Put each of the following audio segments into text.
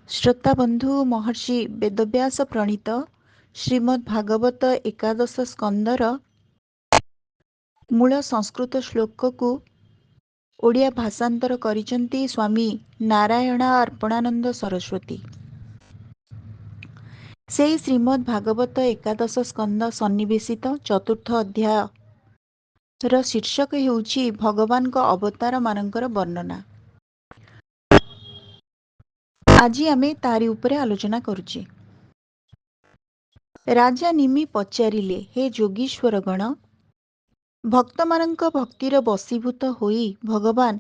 श्रोता बंधु महर्षि वेदव्यास प्रणीत श्रीमद् भागवत एकादश स्कंदर मूल संस्कृत श्लोक को ओडिया भाषांतर करिसेंती स्वामी नारायण अर्पणानंद सरस्वती। से श्रीमद् भागवत एकादश स्कंद सन्निवेशित चतुर्थ अध्याय ର शीर्षक ହେଉଛି ଭଗବାନଙ୍କ ଅବତାର ମାନଙ୍କର ବର୍ଣ୍ଣନା। ଆଜି ଆମେ ତାରି ଉପରେ ଆଲୋଚନା କରୁଛେ। ରାଜା ନିମି ପଚାରିଲେ, ହେ ଯୋଗୀଶ୍ୱରଗଣ, ଭକ୍ତମାନଙ୍କ ଭକ୍ତିର ବଶୀଭୂତ ହୋଇ ଭଗବାନ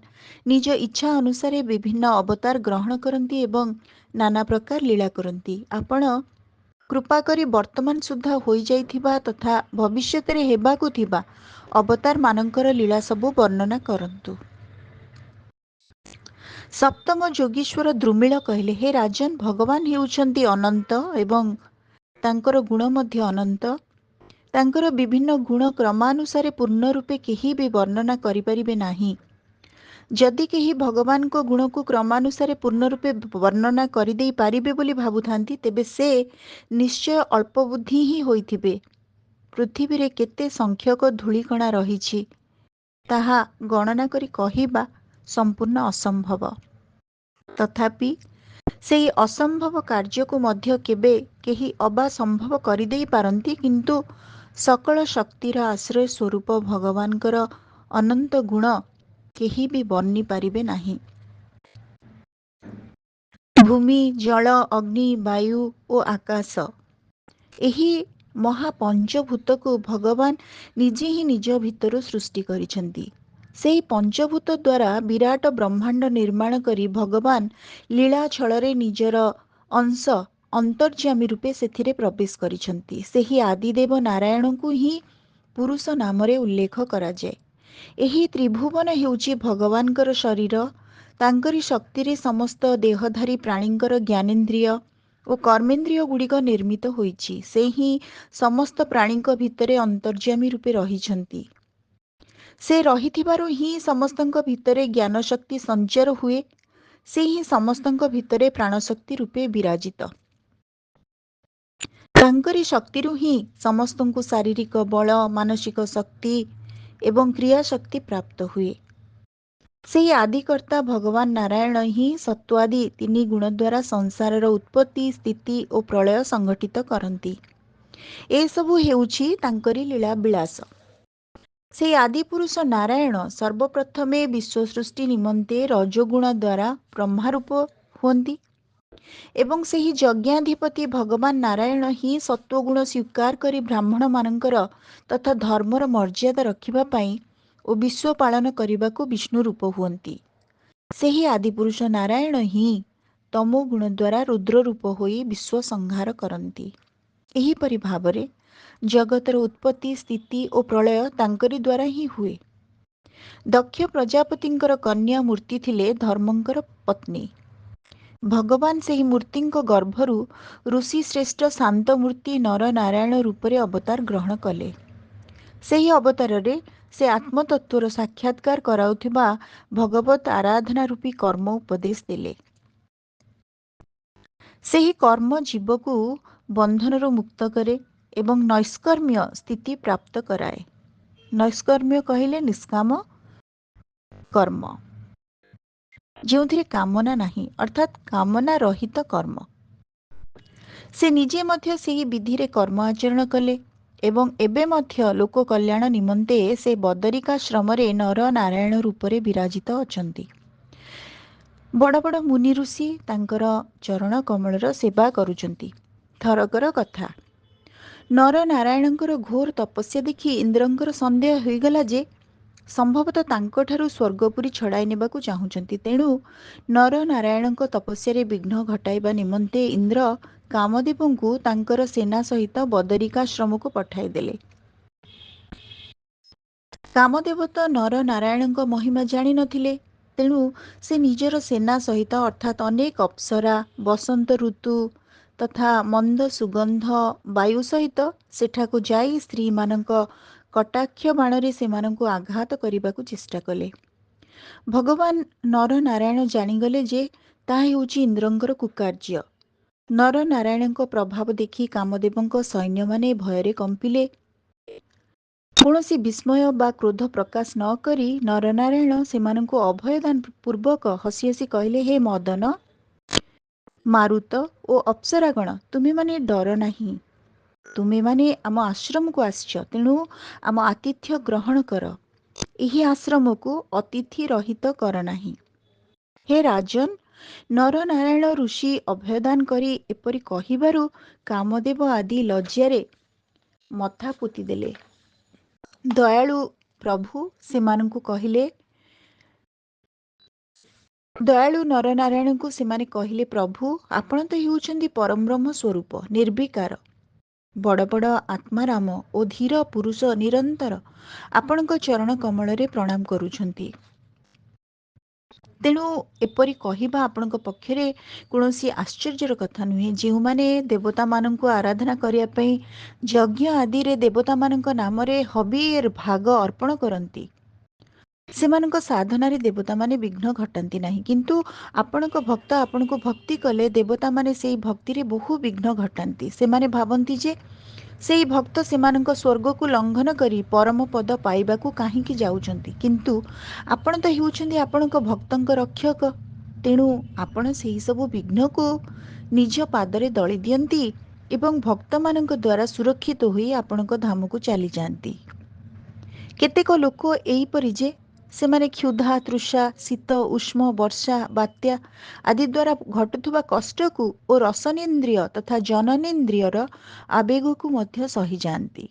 ନିଜ ଇଚ୍ଛା ଅନୁସାରେ ବିଭିନ୍ନ ଅବତାର ଗ୍ରହଣ କରନ୍ତି ଏବଂ ନାନା ପ୍ରକାର ଲୀଳା କରନ୍ତି। ଆପଣ କୃପା କରି ବର୍ତ୍ତମାନ ସୁଦ୍ଧା ହୋଇଯାଇଥିବା ତଥା ଭବିଷ୍ୟତରେ ହେବାକୁ ଥିବା ଅବତାର ମାନଙ୍କର ଲୀଳା ସବୁ ବର୍ଣ୍ଣନା କରନ୍ତୁ। ସପ୍ତମ ଯୋଗୀଶ୍ୱର ଦ୍ରୁମିଳ କହିଲେ, ହେ ରାଜନ, ଭଗବାନ ହେଉଛନ୍ତି ଅନନ୍ତ ଏବଂ ତାଙ୍କର ଗୁଣ ମଧ୍ୟ ଅନନ୍ତ। ତାଙ୍କର ବିଭିନ୍ନ ଗୁଣ କ୍ରମାନୁସାରେ ପୂର୍ଣ୍ଣ ରୂପେ କେହି ବି ବର୍ଣ୍ଣନା କରିପାରିବେ ନାହିଁ। ଯଦି କେହି ଭଗବାନଙ୍କ ଗୁଣକୁ କ୍ରମାନୁସାରେ ପୂର୍ଣ୍ଣ ରୂପେ ବର୍ଣ୍ଣନା କରିଦେଇ ପାରିବେ ବୋଲି ଭାବୁଥାନ୍ତି, ତେବେ ସେ ନିଶ୍ଚୟ ଅଳ୍ପ ବୁଦ୍ଧି ହିଁ ହୋଇଥିବେ। ପୃଥିବୀରେ କେତେ ସଂଖ୍ୟକ ଧୂଳିକଣା ରହିଛି ତାହା ଗଣନା କରି କହିବା ସମ୍ପୂର୍ଣ୍ଣ ଅସମ୍ଭବ। ତଥାପି ସେହି ଅସମ୍ଭବ କାର୍ଯ୍ୟକୁ ମଧ୍ୟ କେବେ କେହି ଅବା ସମ୍ଭବ କରିଦେଇ ପାରନ୍ତି, କିନ୍ତୁ ସକଳ ଶକ୍ତିର ଆଶ୍ରୟ ସ୍ୱରୂପ ଭଗବାନଙ୍କର ଅନନ୍ତ ଗୁଣ କେହି ବି ବର୍ଣ୍ଣି ପାରିବେ ନାହିଁ। ଭୂମି, ଜଳ, ଅଗ୍ନି, ବାୟୁ ଓ ଆକାଶ, ଏହି ମହାପଞ୍ଚଭୂତକୁ ଭଗବାନ ନିଜେ ହିଁ ନିଜ ଭିତରୁ ସୃଷ୍ଟି କରିଛନ୍ତି। ସେହି ପଞ୍ଚଭୂତ ଦ୍ୱାରା ବିରାଟ ବ୍ରହ୍ମାଣ୍ଡ ନିର୍ମାଣ କରି ଭଗବାନ ଲୀଳା ଛଳରେ ନିଜର ଅଂଶ ଅନ୍ତର୍ଯ୍ୟାମୀ ରୂପେ ସେଥିରେ ପ୍ରବେଶ କରିଛନ୍ତି। ସେହି ଆଦିଦେବ ନାରାୟଣଙ୍କୁ ହିଁ ପୁରୁଷ ନାମରେ ଉଲ୍ଲେଖ କରାଯାଏ। ଏହି ତ୍ରିଭୁବନ ହେଉଛି ଭଗବାନଙ୍କର ଶରୀର। ତାଙ୍କରି ଶକ୍ତିରେ ସମସ୍ତ ଦେହଧାରୀ ପ୍ରାଣୀଙ୍କର ଜ୍ଞାନେନ୍ଦ୍ରିୟ ଓ କର୍ମେନ୍ଦ୍ରିୟ ଗୁଡ଼ିକ ନିର୍ମିତ ହୋଇଛି। ସେ ହିଁ ସମସ୍ତ ପ୍ରାଣୀଙ୍କ ଭିତରେ ଅନ୍ତର୍ଯ୍ୟାମୀ ରୂପେ ରହିଛନ୍ତି। ସେ ରହିଥିବାରୁ ହିଁ ସମସ୍ତଙ୍କ ଭିତରେ ଜ୍ଞାନ ଶକ୍ତି ସଞ୍ଚାର ହୁଏ। ସେ ହିଁ ସମସ୍ତଙ୍କ ଭିତରେ ପ୍ରାଣଶକ୍ତି ରୂପେ ବିରାଜିତ। ତାଙ୍କରି ଶକ୍ତିରୁ ହିଁ ସମସ୍ତଙ୍କୁ ଶାରୀରିକ ବଳ, ମାନସିକ ଶକ୍ତି ଏବଂ କ୍ରିୟା ଶକ୍ତି ପ୍ରାପ୍ତ ହୁଏ। ସେହି ଆଦିକର୍ତ୍ତା ଭଗବାନ ନାରାୟଣ ହିଁ ସତ୍ୱାଦି ତିନି ଗୁଣ ଦ୍ୱାରା ସଂସାରର ଉତ୍ପତ୍ତି, ସ୍ଥିତି ଓ ପ୍ରଳୟ ସଂଗଠିତ କରନ୍ତି। ଏସବୁ ହେଉଛି ତାଙ୍କରି ଲୀଳା ବିଳାସ। ସେହି ଆଦିପୁରୁଷ ନାରାୟଣ ସର୍ବପ୍ରଥମେ ବିଶ୍ୱ ସୃଷ୍ଟି ନିମନ୍ତେ ରଜୋଗୁଣ ଦ୍ୱାରା ବ୍ରହ୍ମାରୂପ ହୁଅନ୍ତି ଏବଂ ସେହି ଯଜ୍ଞାଧିପତି ଭଗବାନ ନାରାୟଣ ହିଁ ସତ୍ୱଗୁଣ ସ୍ୱୀକାର କରି ବ୍ରାହ୍ମଣମାନଙ୍କର ତଥା ଧର୍ମର ମର୍ଯ୍ୟାଦା ରଖିବା ପାଇଁ ଓ ବିଶ୍ୱ ପାଳନ କରିବାକୁ ବିଷ୍ଣୁ ରୂପ ହୁଅନ୍ତି। ସେହି ଆଦିପୁରୁଷ ନାରାୟଣ ହିଁ ତମୋ ଗୁଣ ଦ୍ୱାରା ରୁଦ୍ର ରୂପ ହୋଇ ବିଶ୍ୱ ସଂହାର କରନ୍ତି। ଏହିପରି ଭାବରେ ଜଗତର ଉତ୍ପତ୍ତି, ସ୍ଥିତି ଓ ପ୍ରଳୟ ତାଙ୍କରି ଦ୍ୱାରା ହିଁ ହୁଏ। ଦକ୍ଷ ପ୍ରଜାପତିଙ୍କର କନ୍ୟା ମୂର୍ତ୍ତି ଥିଲେ ଧର୍ମଙ୍କର ପତ୍ନୀ। ଭଗବାନ ସେହି ମୂର୍ତ୍ତିଙ୍କ ଗର୍ଭରୁ ଋଷି ଶ୍ରେଷ୍ଠ ଶାନ୍ତ ମୂର୍ତ୍ତି ନର ନାରାୟଣ ରୂପରେ ଅବତାର ଗ୍ରହଣ କଲେ। ସେହି ଅବତାରରେ ସେ ଆତ୍ମତତ୍ତ୍ୱର ସାକ୍ଷାତକାର କରାଉଥିବା ଭଗବତ ଆରାଧନା ରୂପୀ କର୍ମ ଉପଦେଶ ଦେଲେ। ସେହି କର୍ମ ଜୀବକୁ ବନ୍ଧନରୁ ମୁକ୍ତ କରେ ଏବଂ ନୈଷ୍କର୍ମ୍ୟ ସ୍ଥିତି ପ୍ରାପ୍ତ କରାଏ। ନୈଷ୍କର୍ମ୍ୟ କହିଲେ ନିଷ୍କାମ କର୍ମ, ଯେଉଁଥିରେ କାମନା ନାହିଁ, ଅର୍ଥାତ୍ କାମନା ରହିତ କର୍ମ। ସେ ନିଜେ ମଧ୍ୟ ସେହି ବିଧିରେ କର୍ମ ଆଚରଣ କଲେ ଏବଂ ଏବେ ମଧ୍ୟ ଲୋକ କଲ୍ୟାଣ ନିମନ୍ତେ ସେ ବଦରିକାଶ୍ରମରେ ନର ନାରାୟଣ ରୂପରେ ବିରାଜିତ ଅଛନ୍ତି। ବଡ଼ ବଡ଼ ମୁନି ଋଷି ତାଙ୍କର ଚରଣ କମଳର ସେବା କରୁଛନ୍ତି। ଥରକର କଥା, ନର ନାରାୟଣଙ୍କର ଘୋର ତପସ୍ୟା ଦେଖି ଇନ୍ଦ୍ରଙ୍କର ସନ୍ଦେହ ହୋଇଗଲା ଯେ ସମ୍ଭବତଃ ତାଙ୍କଠାରୁ ସ୍ୱର୍ଗପୁରୀ ଛଡ଼ାଇ ନେବାକୁ ଚାହୁଁଛନ୍ତି। ତେଣୁ ନର ନାରାୟଣଙ୍କ ତପସ୍ୟାରେ ବିଘ୍ନ ଘଟାଇବା ନିମନ୍ତେ ଇନ୍ଦ୍ର କାମଦେବଙ୍କୁ ତାଙ୍କର ସେନା ସହିତ ବଦରିକାଶ୍ରମକୁ ପଠାଇଦେଲେ। କାମଦେବ ତ ନର ନାରାୟଣଙ୍କ ମହିମା ଜାଣିନଥିଲେ। ତେଣୁ ସେ ନିଜର ସେନା ସହିତ ଅର୍ଥାତ୍ ଅନେକ ଅପ୍ସରା, ବସନ୍ତ ଋତୁ ତଥା ମନ୍ଦ ସୁଗନ୍ଧ ବାୟୁ ସହିତ ସେଠାକୁ ଯାଇ ସ୍ତ୍ରୀମାନଙ୍କ କଟାକ୍ଷ ବାଣରେ ସେମାନଙ୍କୁ ଆଘାତ କରିବାକୁ ଚେଷ୍ଟା କଲେ। ଭଗବାନ ନର ନାରାୟଣ ଜାଣିଗଲେ ଯେ ତାହା ହେଉଛି ଇନ୍ଦ୍ରଙ୍କର କୁକାର୍ଯ୍ୟ। ନରନାରାୟଣଙ୍କ ପ୍ରଭାବ ଦେଖି କାମଦେବଙ୍କ ସୈନ୍ୟମାନେ ଭୟରେ କମ୍ପିଲେ। କୌଣସି ବିସ୍ମୟ ବା କ୍ରୋଧ ପ୍ରକାଶ ନ କରି ନରନାରାୟଣ ସେମାନଙ୍କୁ ଅଭୟଦାନ ପୂର୍ବକ ହସି ହସି କହିଲେ, ହେ ମଦନ, ମାରୁତ ଓ ଅପ୍ସରାଗଣ, ତୁମେମାନେ ଡର ନାହିଁ। ତୁମେମାନେ ଆମ ଆଶ୍ରମକୁ ଆସିଛ, ତେଣୁ ଆମ ଆତିଥ୍ୟ ଗ୍ରହଣ କର। ଏହି ଆଶ୍ରମକୁ ଅତିଥି ରହିତ କର ନାହିଁ। ହେ ରାଜନ୍, ନରନାରାୟଣ ଋଷି ଅଭୟଦାନ କରି ଏପରି କହିବାରୁ କାମଦେବ ଆଦି ଲଜ୍ଜାରେ ମଥା ପୋତିଦେଲେ। ଦୟାଳୁ ପ୍ରଭୁ ସେମାନଙ୍କୁ କହିଲେ, ଦୟାଳୁ ନରନାରାୟଣଙ୍କୁ ସେମାନେ କହିଲେ, ପ୍ରଭୁ, ଆପଣ ତ ହେଉଛନ୍ତି ପରବ୍ରହ୍ମ ସ୍ୱରୂପ, ନିର୍ବିକାର, ବଡ଼ ବଡ଼ ଆତ୍ମାରାମ ଓ ଧୀର ପୁରୁଷ ନିରନ୍ତର ଆପଣଙ୍କ ଚରଣ କମଳରେ ପ୍ରଣାମ କରୁଛନ୍ତି। ତେଣୁ ଏପରି କହିବା ଆପଣଙ୍କ ପକ୍ଷରେ କୌଣସି ଆଶ୍ଚର୍ଯ୍ୟର କଥା ନୁହେଁ। ଯେଉଁମାନେ ଦେବତାମାନଙ୍କୁ ଆରାଧନା କରିବା ପାଇଁ ଯଜ୍ଞ ଆଦିରେ ଦେବତାମାନଙ୍କ ନାମରେ ହବିର ଭାଗ ଅର୍ପଣ କରନ୍ତି, ସେମାନଙ୍କ ସାଧନାରେ ଦେବତାମାନେ ବିଘ୍ନ ଘଟାନ୍ତି ନାହିଁ। କିନ୍ତୁ ଆପଣଙ୍କ ଭକ୍ତ ଆପଣଙ୍କୁ ଭକ୍ତି କଲେ ଦେବତାମାନେ ସେହି ଭକ୍ତିରେ ବହୁ ବିଘ୍ନ ଘଟାନ୍ତି। ସେମାନେ ଭାବନ୍ତି ଯେ ସେହି ଭକ୍ତ ସେମାନଙ୍କ ସ୍ୱର୍ଗକୁ ଲଙ୍ଘନ କରି ପରମ ପଦ ପାଇବାକୁ କାହିଁକି ଯାଉଛନ୍ତି। କିନ୍ତୁ ଆପଣ ତ ହେଉଛନ୍ତି ଆପଣଙ୍କ ଭକ୍ତଙ୍କ ରକ୍ଷକ, ତେଣୁ ଆପଣ ସେହିସବୁ ବିଘ୍ନକୁ ନିଜ ପାଦରେ ଦଳି ଦିଅନ୍ତି ଏବଂ ଭକ୍ତମାନଙ୍କ ଦ୍ୱାରା ସୁରକ୍ଷିତ ହୋଇ ଆପଣଙ୍କ ଧାମକୁ ଚାଲିଯାଆନ୍ତି। କେତେକ ଲୋକ ଏହିପରି ଯେ ସେମାନେ କ୍ଷୁଧା, ତୃଷା, ଶୀତ, ଉଷ୍ମ, ବର୍ଷା, ବାତ୍ୟା ଆଦି ଦ୍ୱାରା ଘଟୁଥିବା କଷ୍ଟକୁ ଓ ରସନେନ୍ଦ୍ରିୟ ତଥା ଜନନେନ୍ଦ୍ରିୟର ଆବେଗକୁ ମଧ୍ୟ ସହିଯାଆନ୍ତି।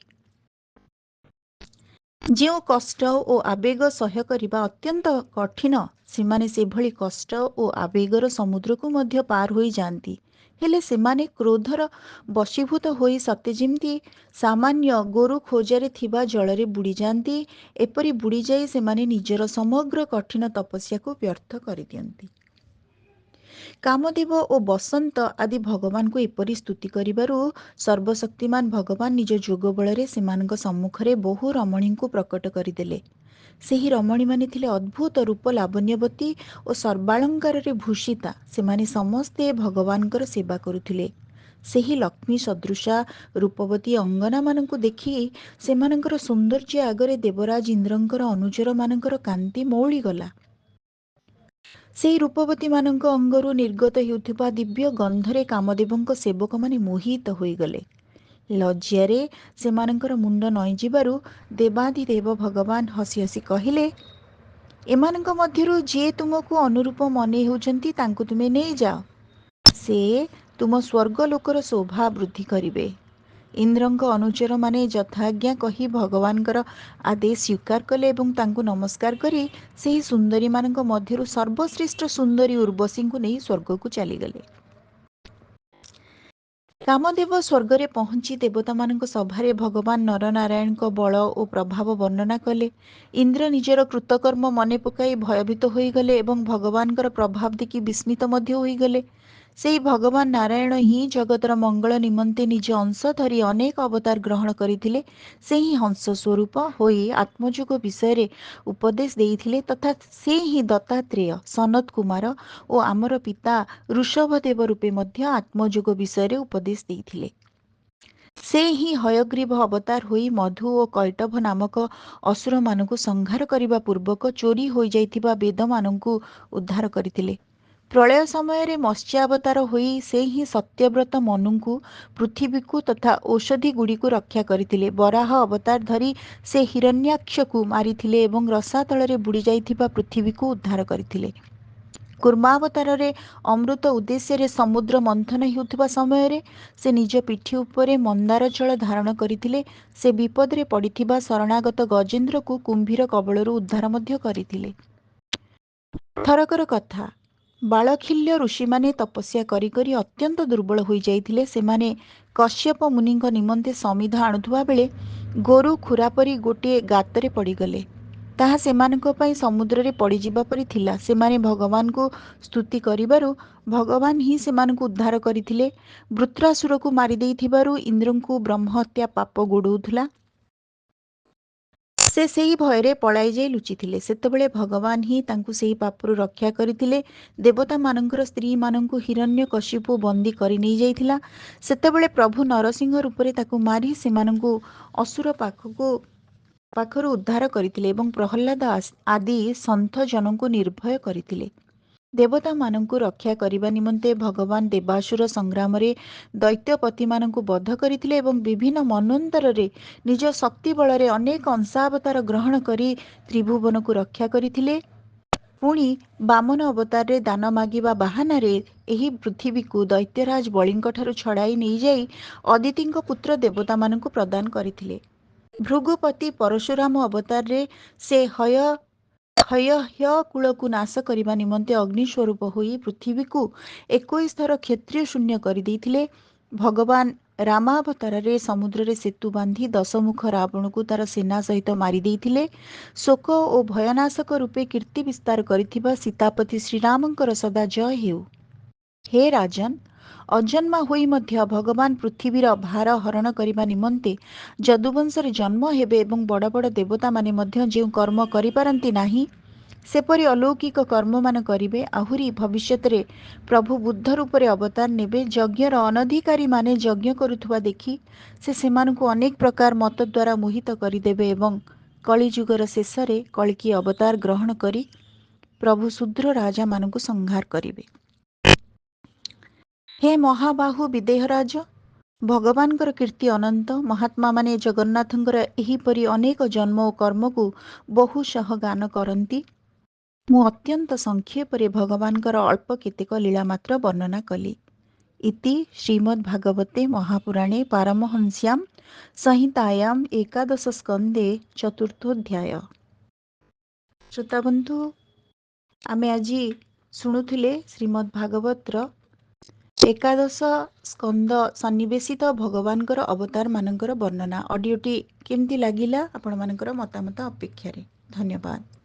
ଯେଉଁ କଷ୍ଟ ଓ ଆବେଗ ସହ୍ୟ କରିବା ଅତ୍ୟନ୍ତ କଠିନ, ସେମାନେ ସେଭଳି କଷ୍ଟ ଓ ଆବେଗର ସମୁଦ୍ରକୁ ମଧ୍ୟ ପାର ହୋଇଯାଆନ୍ତି। ହେଲେ ସେମାନେ କ୍ରୋଧର ବଶୀଭୂତ ହୋଇ ସତେ ଯେମିତି ସାମାନ୍ୟ ଗୋରୁ ଖୋଜାରେ ଥିବା ଜଳରେ ବୁଡ଼ିଯାଆନ୍ତି। ଏପରି ବୁଡ଼ିଯାଇ ସେମାନେ ନିଜର ସମଗ୍ର କଠିନ ତପସ୍ୟାକୁ ବ୍ୟର୍ଥ କରିଦିଅନ୍ତି। କାମଦେବ ଓ ବସନ୍ତ ଆଦି ଭଗବାନଙ୍କୁ ଏପରି ସ୍ତୁତି କରିବାରୁ ସର୍ବଶକ୍ତିମାନ ଭଗବାନ ନିଜ ଯୋଗ ବଳରେ ସେମାନଙ୍କ ସମ୍ମୁଖରେ ବହୁ ରମଣୀଙ୍କୁ ପ୍ରକଟ କରିଦେଲେ। ସେହି ରମଣୀମାନେ ଥିଲେ ଅଦ୍ଭୁତ ରୂପ ଲାବଣ୍ୟବତୀ ଓ ସର୍ବାଳଙ୍କାରରେ ଭୂଷିତା। ସେମାନେ ସମସ୍ତେ ଭଗବାନଙ୍କର ସେବା କରୁଥିଲେ। ସେହି ଲକ୍ଷ୍ମୀ ସଦୃଶା ରୂପବତୀ ଅଙ୍ଗନାମାନଙ୍କୁ ଦେଖି ସେମାନଙ୍କର ସୌନ୍ଦର୍ଯ୍ୟ ଆଗରେ ଦେବରାଜ ଇନ୍ଦ୍ରଙ୍କର ଅନୁଚରମାନଙ୍କର କାନ୍ତି ମଉଳିଗଲା। ସେହି ରୂପବତୀମାନଙ୍କ ଅଙ୍ଗରୁ ନିର୍ଗତ ହେଉଥିବା ଦିବ୍ୟ ଗନ୍ଧରେ କାମଦେବଙ୍କ ସେବକମାନେ ମୋହିତ ହୋଇଗଲେ। ଲଜ୍ଜାରେ ସେମାନଙ୍କର ମୁଣ୍ଡ ନଇଁଯିବାରୁ ଦେବାଧିଦେବ ଭଗବାନ ହସି ହସି କହିଲେ, ଏମାନଙ୍କ ମଧ୍ୟରୁ ଯିଏ ତୁମକୁ ଅନୁରୂପ ମନେ ହେଉଛନ୍ତି ତାଙ୍କୁ ତୁମେ ନେଇଯାଅ। ସେ ତୁମ ସ୍ୱର୍ଗଲୋକର ଶୋଭା ବୃଦ୍ଧି କରିବେ। ଇନ୍ଦ୍ରଙ୍କ ଅନୁଚରମାନେ ଯଥାଜ୍ଞା କହି ଭଗବାନଙ୍କର ଆଦେଶ ସ୍ୱୀକାର କଲେ ଏବଂ ତାଙ୍କୁ ନମସ୍କାର କରି ସେହି ସୁନ୍ଦରୀମାନଙ୍କ ମଧ୍ୟରୁ ସର୍ବଶ୍ରେଷ୍ଠ ସୁନ୍ଦରୀ ଉର୍ବଶୀଙ୍କୁ ନେଇ ସ୍ୱର୍ଗକୁ ଚାଲିଗଲେ। କାମଦେବ ସ୍ୱର୍ଗରେ ପହଞ୍ଚି ଦେବତାମାନଙ୍କ ସଭାରେ ଭଗବାନ ନରନାରାୟଣଙ୍କ ବଳ ଓ ପ୍ରଭାବ ବର୍ଣ୍ଣନା କଲେ। ଇନ୍ଦ୍ର ନିଜର କୃତକର୍ମ ମନେ ପକାଇ ଭୟଭୀତ ହୋଇଗଲେ ଏବଂ ଭଗବାନଙ୍କର ପ୍ରଭାବ ଦେଖି ବିସ୍ମିତ ମଧ୍ୟ ହୋଇଗଲେ। ସେହି ଭଗବାନ ନାରାୟଣ ହିଁ ଜଗତର ମଙ୍ଗଳ ନିମନ୍ତେ ନିଜ ଅଂଶ ଧରି ଅନେକ ଅବତାର ଗ୍ରହଣ କରିଥିଲେ। ସେହି ହଂସ ସ୍ୱରୂପ ହୋଇ ଆତ୍ମଯୋଗ ବିଷୟରେ ଉପଦେଶ ଦେଇଥିଲେ ତଥା ସେ ହିଁ ଦତ୍ତାତ୍ରେୟ, ସନତ କୁମାର ଓ ଆମର ପିତା ଋଷଭଦେବ ରୂପେ ମଧ୍ୟ ଆତ୍ମଯୋଗ ବିଷୟରେ ଉପଦେଶ ଦେଇଥିଲେ। ସେ ହିଁ ହୟଗ୍ରୀବ ଅବତାର ହୋଇ ମଧୁ ଓ କୈଟଭ ନାମକ ଅସୁରମାନଙ୍କୁ ସଂହାର କରିବା ପୂର୍ବକ ଚୋରି ହୋଇଯାଇଥିବା ବେଦମାନଙ୍କୁ ଉଦ୍ଧାର କରିଥିଲେ। ପ୍ରଳୟ ସମୟରେ ମତ୍ସ୍ୟାବତାର ହୋଇ ସେ ହିଁ ସତ୍ୟବ୍ରତ ମନୁଙ୍କୁ, ପୃଥିବୀକୁ ତଥା ଔଷଧିଗୁଡ଼ିକୁ ରକ୍ଷା କରିଥିଲେ। ବରାହ ଅବତାର ଧରି ସେ ହିରଣ୍ୟାକ୍ଷକୁ ମାରିଥିଲେ ଏବଂ ରସାତଳରେ ବୁଡ଼ି ଯାଇଥିବା ପୃଥିବୀକୁ ଉଦ୍ଧାର କରିଥିଲେ। କୁର୍ମାବତାରରେ ଅମୃତ ଉଦ୍ଦେଶ୍ୟରେ ସମୁଦ୍ର ମନ୍ଥନ ହେଉଥିବା ସମୟରେ ସେ ନିଜ ପିଠି ଉପରେ ମନ୍ଦାର ଜଳ ଧାରଣ କରିଥିଲେ। ସେ ବିପଦରେ ପଡ଼ିଥିବା ଶରଣାଗତ ଗଜେନ୍ଦ୍ରକୁ କୁମ୍ଭୀର କବଳରୁ ଉଦ୍ଧାର ମଧ୍ୟ କରିଥିଲେ। ଥରକର କଥା, ବାଳଖିଲ୍ୟ ଋଷିମାନେ ତପସ୍ୟା କରି କରି ଅତ୍ୟନ୍ତ ଦୁର୍ବଳ ହୋଇଯାଇଥିଲେ। ସେମାନେ କଶ୍ୟପ ମୁନିଙ୍କ ନିମନ୍ତେ ସମିଧ ଆଣୁଥିବା ବେଳେ ଗୋରୁ ଖୁରା ପରି ଗୋଟିଏ ଗାତରେ ପଡ଼ିଗଲେ। ତାହା ସେମାନଙ୍କ ପାଇଁ ସମୁଦ୍ରରେ ପଡ଼ିଯିବା ପରି ଥିଲା। ସେମାନେ ଭଗବାନଙ୍କୁ ସ୍ତୁତି କରିବାରୁ ଭଗବାନ ହିଁ ସେମାନଙ୍କୁ ଉଦ୍ଧାର କରିଥିଲେ। ବୃତ୍ରାସୁରକୁ ମାରିଦେଇଥିବାରୁ ଇନ୍ଦ୍ରଙ୍କୁ ବ୍ରହ୍ମହତ୍ୟା ପାପ ଗୋଡ଼ଉଥିଲା। ସେ ସେହି ଭୟରେ ପଳାଇ ଯାଇ ଲୁଚିଥିଲେ। ସେତେବେଳେ ଭଗବାନ ହିଁ ତାଙ୍କୁ ସେହି ପାପରୁ ରକ୍ଷା କରିଥିଲେ। ଦେବତାମାନଙ୍କର ସ୍ତ୍ରୀମାନଙ୍କୁ ହିରଣ୍ୟକଶିପୁ ବନ୍ଦୀ କରି ନେଇଯାଇଥିଲା। ସେତେବେଳେ ପ୍ରଭୁ ନରସିଂହ ରୂପରେ ତାକୁ ମାରି ସେମାନଙ୍କୁ ଅସୁର ପାଖରୁ ଉଦ୍ଧାର କରିଥିଲେ ଏବଂ ପ୍ରହ୍ଲାଦ ଆଦି ସନ୍ଥ ଜନଙ୍କୁ ନିର୍ଭୟ କରିଥିଲେ। ଦେବତାମାନଙ୍କୁ ରକ୍ଷା କରିବା ନିମନ୍ତେ ଭଗବାନ ଦେବାସୁର ସଂଗ୍ରାମରେ ଦୈତ୍ୟପତିମାନଙ୍କୁ ବଧ କରିଥିଲେ ଏବଂ ବିଭିନ୍ନ ମନ୍ୱନ୍ତରରେ ନିଜ ଶକ୍ତି ବଳରେ ଅନେକ ଅଂଶାବତାର ଗ୍ରହଣ କରି ତ୍ରିଭୁବନକୁ ରକ୍ଷା କରିଥିଲେ। ପୁଣି ବାମନ ଅବତାରରେ ଦାନ ମାଗିବା ବାହାନାରେ ଏହି ପୃଥିବୀକୁ ଦୈତ୍ୟରାଜ ବଳିଙ୍କଠାରୁ ଛଡ଼ାଇ ନେଇଯାଇ ଅଦିତିଙ୍କ ପୁତ୍ର ଦେବତାମାନଙ୍କୁ ପ୍ରଦାନ କରିଥିଲେ। ଭୃଗୁପତି ପରଶୁରାମ ଅବତାରରେ ସେ ହୟ କୂଳକୁ ନାଶ କରିବା ନିମନ୍ତେ ଅଗ୍ନି ସ୍ୱରୂପ ହୋଇ ପୃଥିବୀକୁ 21 ଥର କ୍ଷତ୍ରିୟ ଶୂନ୍ୟ କରିଦେଇଥିଲେ। ଭଗବାନ ରାମାବତାରରେ ସମୁଦ୍ରରେ ସେତୁ ବାନ୍ଧି ଦଶମୁଖ ରାବଣକୁ ତାର ସେନା ସହିତ ମାରି ଦେଇଥିଲେ। ଶୋକ ଓ ଭୟନାଶକ ରୂପେ କୀର୍ତ୍ତି ବିସ୍ତାର କରିଥିବା ସୀତାପତି ଶ୍ରୀରାମଙ୍କର ସଦା ଜୟ ହେଉ। ହେ ରାଜନ୍, ଅଜନ୍ମା ହୋଇ ମଧ୍ୟ ଭଗବାନ ପୃଥିବୀର ଭାର ହରଣ କରିବା ନିମନ୍ତେ ଯଦୁବଂଶରେ ଜନ୍ମ ହେବେ ଏବଂ ବଡ଼ ବଡ଼ ଦେବତାମାନେ ମଧ୍ୟ ଯେଉଁ କର୍ମ କରିପାରନ୍ତି ନାହିଁ ସେପରି ଅଲୌକିକ କର୍ମମାନ କରିବେ। ଆହୁରି ଭବିଷ୍ୟତରେ ପ୍ରଭୁ ବୁଦ୍ଧ ରୂପରେ ଅବତାର ନେବେ। ଯଜ୍ଞର ଅନଧିକାରୀମାନେ ଯଜ୍ଞ କରୁଥିବା ଦେଖି ସେ ସେମାନଙ୍କୁ ଅନେକ ପ୍ରକାର ମତ ଦ୍ୱାରା ମୋହିତ କରିଦେବେ ଏବଂ କଳିଯୁଗର ଶେଷରେ କଳ୍କି ଅବତାର ଗ୍ରହଣ କରି ପ୍ରଭୁ ଶୂଦ୍ର ରାଜାମାନଙ୍କୁ ସଂହାର କରିବେ। ହେ ମହାବାହୁ ବିଦେହରାଜ, ଭଗବାନଙ୍କର କୀର୍ତ୍ତି ଅନନ୍ତ। ମହାତ୍ମାମାନେ ଜଗନ୍ନାଥଙ୍କର ଏହିପରି ଅନେକ ଜନ୍ମ ଓ କର୍ମକୁ ବହୁଶଃ ଗାନ କରନ୍ତି। ମୁଁ ଅତ୍ୟନ୍ତ ସଂକ୍ଷେପରେ ଭଗବାନଙ୍କର ଅଳ୍ପ କେତେକ ଲୀଳା ମାତ୍ର ବର୍ଣ୍ଣନା କଲି। ଇତି ଶ୍ରୀମଦ୍ଭାଗବତେ ମହାପୁରାଣେ ପାରମହଂସ୍ୟାମ୍ ସଂହିତାୟାମ୍ ଏକାଦଶ ସ୍କନ୍ଧେ ଚତୁର୍ଥୋଧ୍ୟାୟ। ଶ୍ରୋତାବନ୍ଧୁ, ଆମେ ଆଜି ଶୁଣୁଥିଲେ ଶ୍ରୀମଦ୍ଭାଗବତର ଏକାଦଶ ସ୍କନ୍ଧ ସନ୍ନିବେଶିତ ଭଗବାନଙ୍କର ଅବତାର ମାନଙ୍କର ବର୍ଣ୍ଣନା। ଅଡିଓଟି କେମିତି ଲାଗିଲା ଆପଣମାନଙ୍କର ମତାମତ ଅପେକ୍ଷାରେ। ଧନ୍ୟବାଦ।